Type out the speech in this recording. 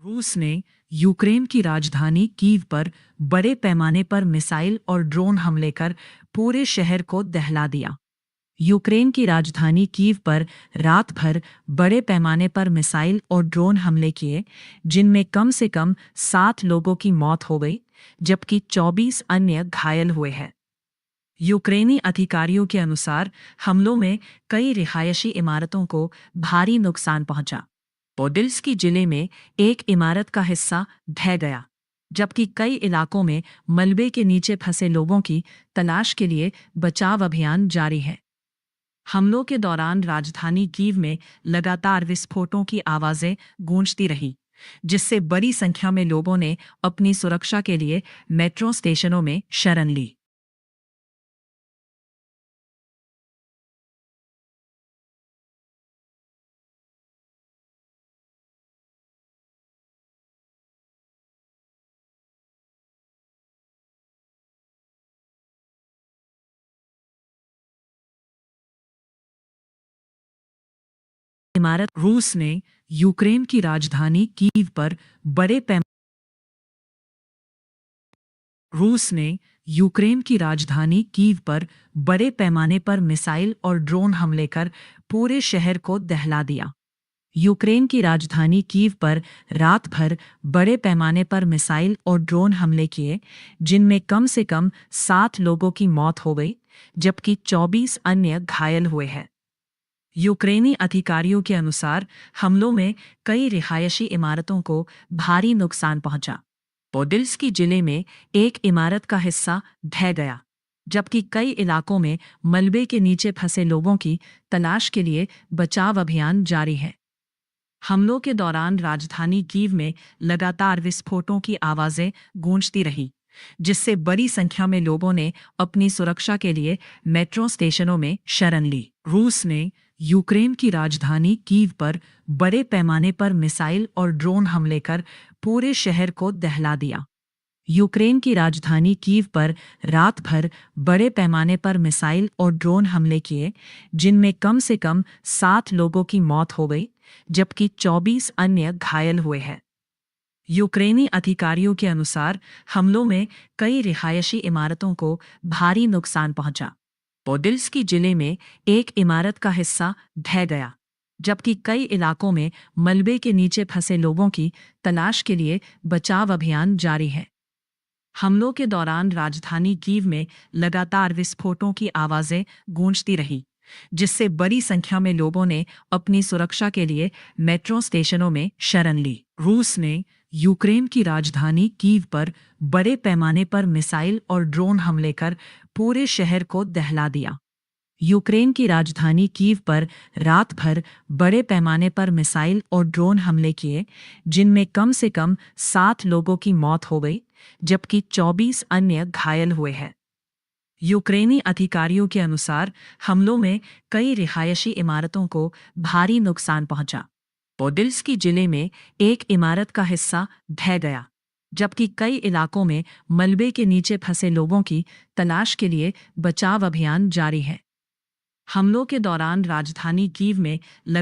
रूस ने यूक्रेन की राजधानी कीव पर बड़े पैमाने पर मिसाइल और ड्रोन हमले कर पूरे शहर को दहला दिया। यूक्रेन की राजधानी कीव पर रात भर बड़े पैमाने पर मिसाइल और ड्रोन हमले किए, जिनमें कम से कम 7 लोगों की मौत हो गई, जबकि 24 अन्य घायल हुए हैं। यूक्रेनी अधिकारियों के अनुसार हमलों में कई रिहायशी इमारतों को भारी नुकसान पहुंचा। पोडिल्स्की जिले में एक इमारत का हिस्सा ढह गया, जबकि कई इलाकों में मलबे के नीचे फंसे लोगों की तलाश के लिए बचाव अभियान जारी है। हमलों के दौरान राजधानी कीव में लगातार विस्फोटों की आवाजें गूंजती रहीं, जिससे बड़ी संख्या में लोगों ने अपनी सुरक्षा के लिए मेट्रो स्टेशनों में शरण ली। इमारत रूस ने यूक्रेन की राजधानी कीव पर बड़े पैम रूस ने यूक्रेन की राजधानी कीव पर बड़े पैमाने पर मिसाइल और ड्रोन हमले कर पूरे शहर को दहला दिया। यूक्रेन की राजधानी कीव पर रात भर बड़े पैमाने पर मिसाइल और ड्रोन हमले किए, जिनमें कम से कम 7 लोगों की मौत हो गई, जबकि 24 अन्य घायल हुए हैं। यूक्रेनी अधिकारियों के अनुसार हमलों में कई रिहायशी इमारतों को भारी नुकसान पहुंचा। पोडिल्स्की जिले में एक इमारत का हिस्सा ढह गया, जबकि कई इलाकों में मलबे के नीचे फंसे लोगों की तलाश के लिए बचाव अभियान जारी है। हमलों के दौरान राजधानी कीव में लगातार विस्फोटों की आवाजें गूंजती रहीं, जिससे बड़ी संख्या में लोगों ने अपनी सुरक्षा के लिए मेट्रो स्टेशनों में शरण ली। रूस ने यूक्रेन की राजधानी कीव पर बड़े पैमाने पर मिसाइल और ड्रोन हमले कर पूरे शहर को दहला दिया। यूक्रेन की राजधानी कीव पर रात भर बड़े पैमाने पर मिसाइल और ड्रोन हमले किए, जिनमें कम से कम 7 लोगों की मौत हो गई, जबकि 24 अन्य घायल हुए हैं। यूक्रेनी अधिकारियों के अनुसार हमलों में कई रिहायशी इमारतों को भारी नुकसान पहुंचा। पोडिल्स्की जिले में एक इमारत का हिस्सा ढह गया, जबकि कई इलाकों में मलबे के नीचे फंसे लोगों की तलाश के लिए बचाव अभियान जारी है। हमलों के दौरान राजधानी कीव में लगातार विस्फोटों की आवाजें गूंजती रहीं, जिससे बड़ी संख्या में लोगों ने अपनी सुरक्षा के लिए मेट्रो स्टेशनों में शरण ली। रूस ने यूक्रेन की राजधानी कीव पर बड़े पैमाने पर मिसाइल और ड्रोन हमले कर पूरे शहर को दहला दिया। यूक्रेन की राजधानी कीव पर रात भर बड़े पैमाने पर मिसाइल और ड्रोन हमले किए, जिनमें कम से कम 7 लोगों की मौत हो गई, जबकि 24 अन्य घायल हुए हैं। यूक्रेनी अधिकारियों के अनुसार हमलों में कई रिहायशी इमारतों को भारी नुकसान पहुंचा। पोडिल्स्की जिले में एक इमारत का हिस्सा ढह गया, जबकि कई इलाकों में मलबे के नीचे फंसे लोगों की तलाश के लिए बचाव अभियान जारी है। हमलों के दौरान राजधानी कीव में लगा